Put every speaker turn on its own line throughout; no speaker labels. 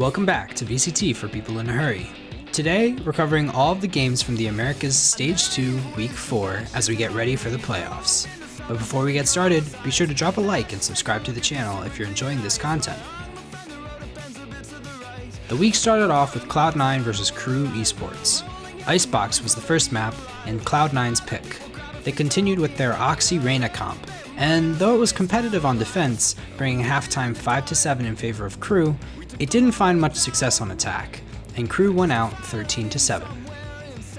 Welcome back to VCT for People in a Hurry. Today, we're covering all of the games from the Americas Stage 2, Week 4 as we get ready for the playoffs. But before we get started, be sure to drop a like and subscribe to the channel if you're enjoying this content. The week started off with Cloud9 vs Crew Esports. Icebox was the first map and Cloud9's pick. They continued with their Oxy Reyna comp, and though it was competitive on defense, bringing halftime 5-7 in favor of Crew, it didn't find much success on attack, and Crew won out 13-7.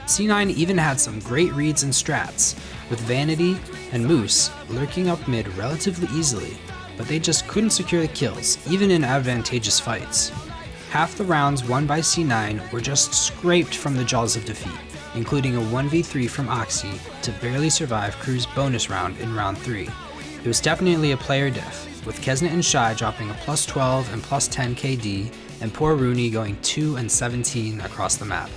C9 even had some great reads and strats, with Vanity and Moose lurking up mid relatively easily, but they just couldn't secure the kills, even in advantageous fights. Half the rounds won by C9 were just scraped from the jaws of defeat, including a 1v3 from Oxy to barely survive Crew's bonus round in round 3. It was definitely a player diff, with Kesnet and Shy dropping a plus 12 and plus 10 KD, and poor Rooney going 2 and 17 across the map.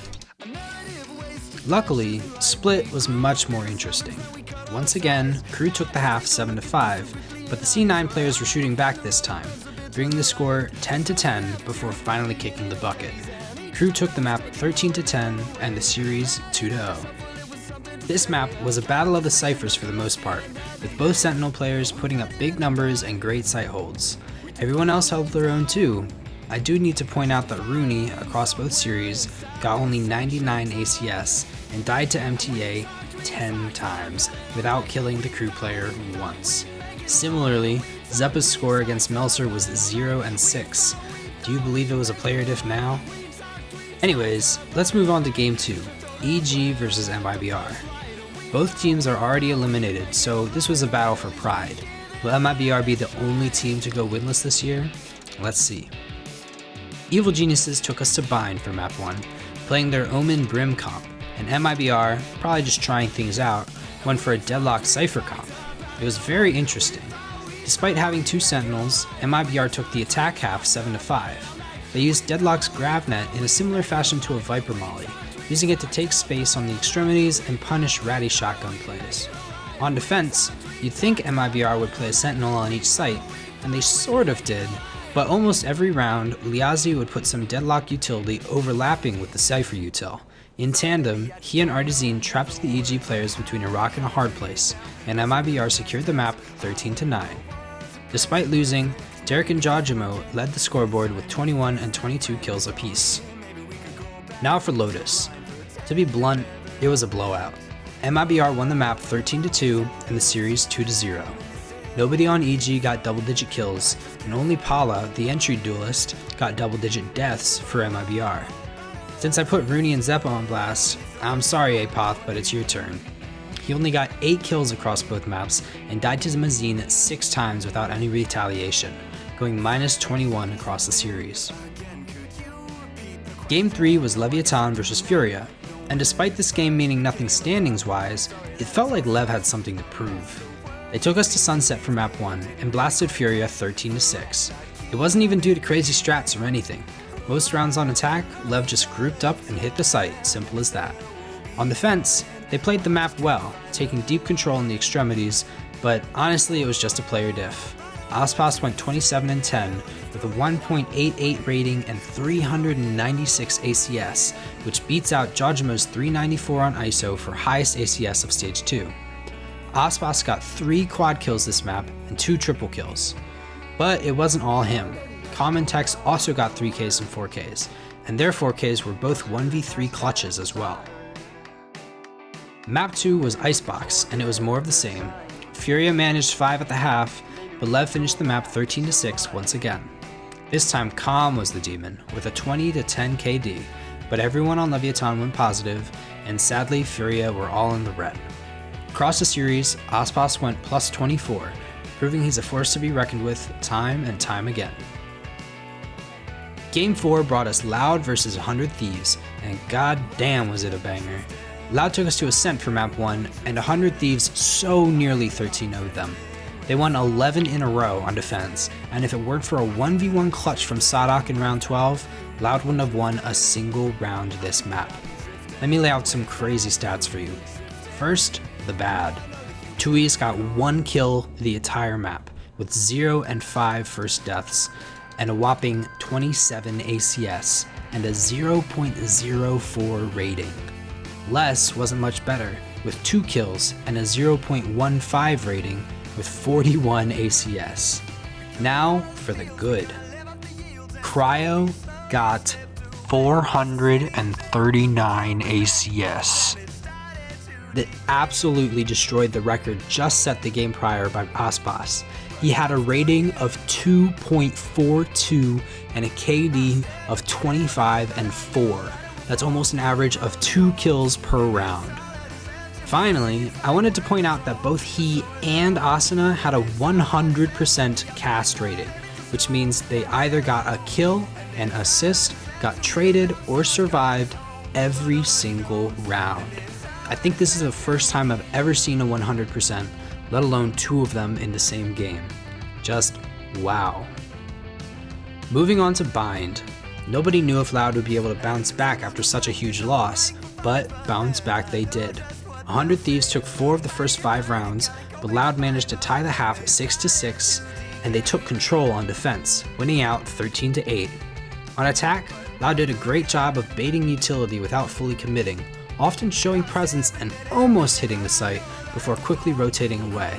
Luckily, Split was much more interesting. Once again, Crew took the half 7-5, but the C9 players were shooting back this time, bringing the score 10-10 before finally kicking the bucket. Crew took the map 13-10 and the series 2-0. This map was a battle of the ciphers for the most part, with both Sentinel players putting up big numbers and great site holds. Everyone else held their own too. I do need to point out that Rooney, across both series, got only 99 ACS and died to MTA 10 times without killing the Crew player once. Similarly, Zeppa's score against Melser was 0-6. Do you believe it was a player diff now? Anyways, let's move on to Game 2, EG vs MIBR. Both teams are already eliminated, so this was a battle for pride. Will MIBR be the only team to go winless this year? Let's see. Evil Geniuses took us to Bind for map 1, playing their Omen Brim comp, and MIBR, probably just trying things out, went for a Deadlock Cypher comp. It was very interesting. Despite having two Sentinels, MIBR took the attack half 7-5. They used Deadlock's Gravnet in a similar fashion to a Viper Molly, using it to take space on the extremities and punish ratty shotgun plays. On defense, you'd think MIBR would play a Sentinel on each site, and they sort of did, but almost every round, Liazi would put some Deadlock utility overlapping with the Cypher util. In tandem, he and Artizine trapped the EG players between a rock and a hard place, and MIBR secured the map 13-9. Despite losing, Derek and Jajimo led the scoreboard with 21 and 22 kills apiece. Now for Lotus. To be blunt, it was a blowout. MIBR won the map 13-2 and the series 2-0. Nobody on EG got double-digit kills, and only Pala, the entry duelist, got double-digit deaths for MIBR. Since I put Rooney and Zeppa on blast, I'm sorry Apoth, but it's your turn. He only got 8 kills across both maps and died to Mazine 6 times without any retaliation, going -21 across the series. Game 3 was Leviathan vs Furia, and despite this game meaning nothing standings-wise, it felt like Lev had something to prove. They took us to Sunset for map 1 and blasted Furia 13-6. It wasn't even due to crazy strats or anything. Most rounds on attack, Lev just grouped up and hit the site, simple as that. On defense, they played the map well, taking deep control in the extremities, but honestly it was just a player diff. Aspas went 27-10 with a 1.88 rating and 396 ACS, which beats out Jajimo's 394 on ISO for highest ACS of Stage 2. Aspas got 3 quad kills this map and 2 triple kills. But it wasn't all him. Common Tex also got 3Ks and 4Ks, and their 4Ks were both 1v3 clutches as well. Map 2 was Icebox, and it was more of the same. Furia managed 5 at the half, but Lev finished the map 13-6 once again. This time Calm was the demon, with a 20-10 KD, but everyone on Leviathan went positive, and sadly Furia were all in the red. Across the series, Aspas went plus 24, proving he's a force to be reckoned with time and time again. Game 4 brought us Loud vs 100 Thieves, and god damn was it a banger. Loud took us to Ascent for map 1, and 100 Thieves so nearly 13-0'd them. They won 11 in a row on defense, and if it weren't for a 1v1 clutch from Sadak in round 12, Loud wouldn't have won a single round this map. Let me lay out some crazy stats for you. First, the bad. Tui's got 1 kill the entire map, with 0 and 5 first deaths. and a whopping 27 ACS and a 0.04 rating. Les wasn't much better, with 2 kills and a 0.15 rating with 41 ACS. Now for the good. Cryo got 439 ACS. That absolutely destroyed the record just set the game prior by Aspas. He had a rating of 2.42 and a KD of 25 and 4. That's almost an average of 2 kills per round. Finally, I wanted to point out that both he and Asuna had a 100% cast rating, which means they either got a kill, an assist, got traded, or survived every single round. I think this is the first time I've ever seen a 100%, let alone 2 of them in the same game. Just wow. Moving on to Bind. Nobody knew if Loud would be able to bounce back after such a huge loss, but bounce back they did. 100 Thieves took 4 of the first 5 rounds, but Loud managed to tie the half 6-6, and they took control on defense, winning out 13-8. On attack, Loud did a great job of baiting utility without fully committing, often showing presence and almost hitting the site before quickly rotating away.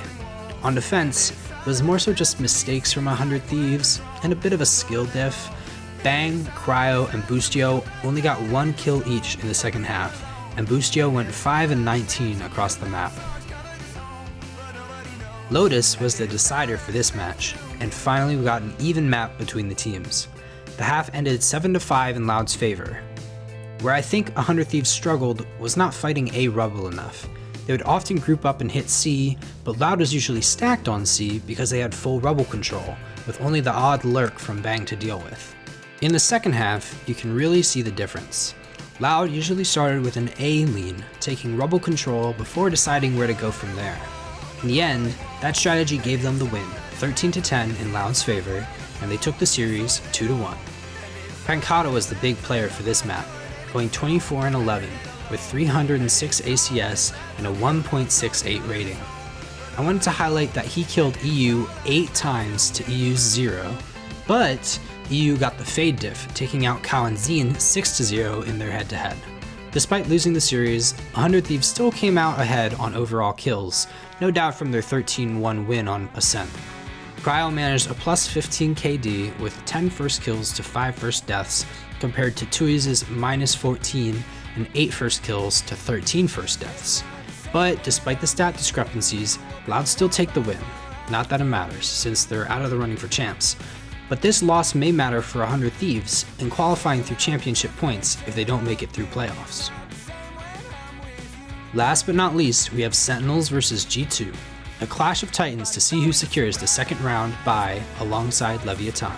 On defense, it was more so just mistakes from 100 Thieves and a bit of a skill diff. Bang, Cryo, and Boostio only got 1 kill each in the second half, and Boostio went 5-19 across the map. Lotus was the decider for this match, and finally we got an even map between the teams. The half ended 7-5 in Loud's favor. Where I think 100 Thieves struggled was not fighting A rubble enough. They would often group up and hit C, but Loud was usually stacked on C because they had full rubble control, with only the odd lurk from Bang to deal with. In the second half, you can really see the difference. Loud usually started with an A lean, taking rubble control before deciding where to go from there. In the end, that strategy gave them the win, 13-10 in Loud's favor, and they took the series 2-1. Pancata was the big player for this map, going 24-11 with 306 ACS and a 1.68 rating. I wanted to highlight that he killed EU 8 times to EU's 0, but EU got the fade diff, taking out Kao and Zine 6-0 in their head-to-head. Despite losing the series, 100 Thieves still came out ahead on overall kills, no doubt from their 13-1 win on Ascent. Cryo managed a plus 15 KD with 10 first kills to 5 first deaths, compared to Tui's minus 14 and 8 first kills to 13 first deaths. But despite the stat discrepancies, Loud still take the win. Not that it matters, since they're out of the running for champs. But this loss may matter for 100 Thieves in qualifying through championship points if they don't make it through playoffs. Last but not least, we have Sentinels vs G2, a clash of titans to see who secures the second round bye alongside Leviathan.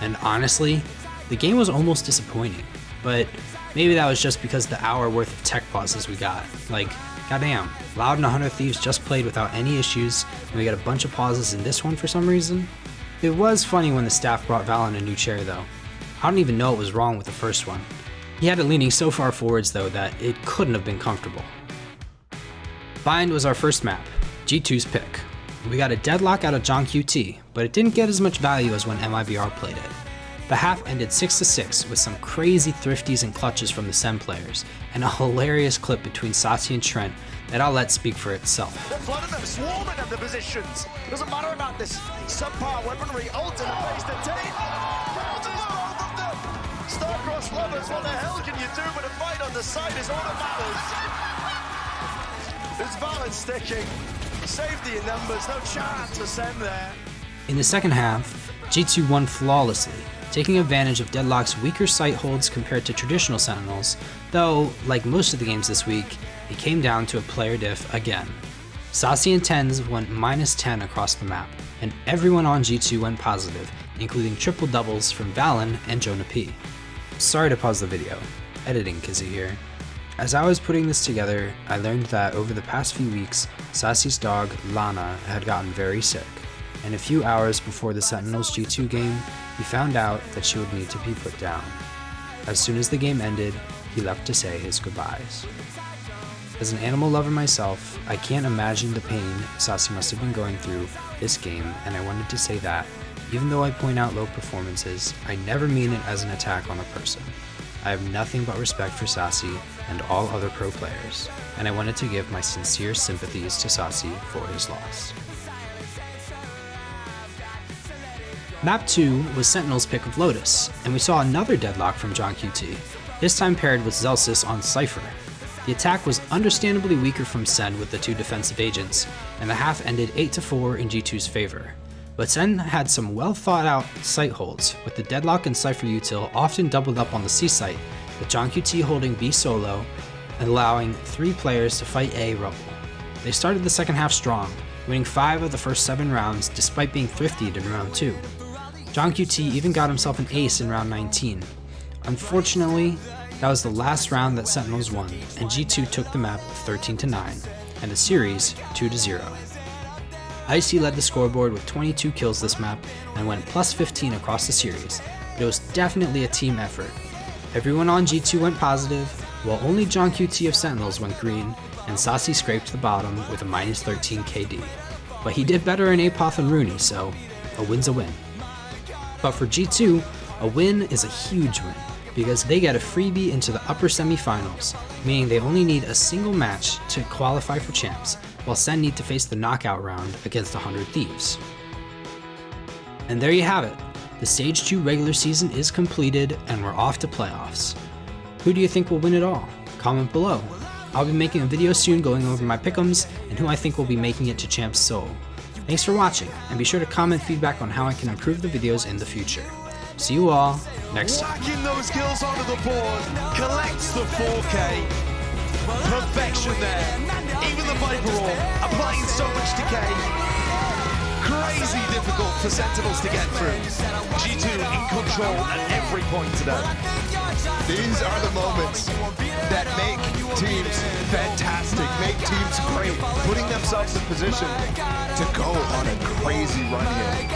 And honestly, the game was almost disappointing, but maybe that was just because the hour worth of tech pauses we got. Like, goddamn, Loud and 100 Thieves just played without any issues, and we got a bunch of pauses in this one for some reason. It was funny when the staff brought Valen a new chair though. I don't even know what was wrong with the first one. He had it leaning so far forwards though that it couldn't have been comfortable. Bind was our first map, G2's pick. We got a deadlock out of John QT, but it didn't get as much value as when MIBR played it. The half ended 6-6 with some crazy thrifties and clutches from the Sen players, and a hilarious clip between Sacy and Trent that I'll let speak for itself.
They're flooding them, swarming them, the positions. Doesn't matter about this subpar weaponry, ultimate face the team. Bounces both of them. Star-crossed lovers, what the hell can you do but a fight on the side is all that matters. There's Valen sticking. Safety in numbers, no chance to send there.
In the second half, G2 won flawlessly, taking advantage of Deadlock's weaker sight holds compared to traditional Sentinels, though, like most of the games this week, it came down to a player diff again. Sacy and Tens went -10 across the map, and everyone on G2 went positive, including triple doubles from Valen and Jonah P. Sorry to pause the video, editing Kizzy here. As I was putting this together, I learned that over the past few weeks, Sacy's dog, Lana, had gotten very sick, and a few hours before the Sentinels G2 game, he found out that she would need to be put down. As soon as the game ended, he left to say his goodbyes. As an animal lover myself, I can't imagine the pain Sacy must have been going through this game, and I wanted to say that, even though I point out low performances, I never mean it as an attack on a person. I have nothing but respect for Sacy and all other pro players, and I wanted to give my sincere sympathies to Sacy for his loss. Map 2 was Sentinels' pick of Lotus, and we saw another deadlock from John QT, this time paired with Zelsis on Cypher. The attack was understandably weaker from Sen with the two defensive agents, and the half ended 8-4 in G2's favor. But Sen had some well thought out site holds, with the deadlock and Cypher util often doubled up on the C site, with John QT holding B solo and allowing 3 players to fight A rubble. They started the second half strong, winning 5 of the first 7 rounds despite being thriftied in round 2. John QT even got himself an ace in round 19. Unfortunately, that was the last round that Sentinels won, and G2 took the map 13-9, and the series 2-0. Icy led the scoreboard with 22 kills this map and went plus 15 across the series, but it was definitely a team effort. Everyone on G2 went positive, while only John QT of Sentinels went green, and Sacy scraped the bottom with a minus 13 KD. But he did better in Apoth and Rooney, so a win's a win. But for G2, a win is a huge win, because they get a freebie into the upper semifinals, meaning they only need a single match to qualify for champs, while Sen need to face the knockout round against 100 Thieves. And there you have it. The Stage 2 regular season is completed and we're off to playoffs. Who do you think will win it all? Comment below. I'll be making a video soon going over my pickems and who I think will be making it to Champs Seoul. Thanks for watching, and be sure to comment feedback on how I can improve the videos in the future. See you all next time.
Whacking those kills onto the board, collects the 4K. Perfection there. Even the Viper Orb applying so much decay. Crazy difficult for Sentinels to get through. G2 in control at every point today.
These are the moments that make teams fantastic, make teams great, putting themselves in position to go on a crazy run here.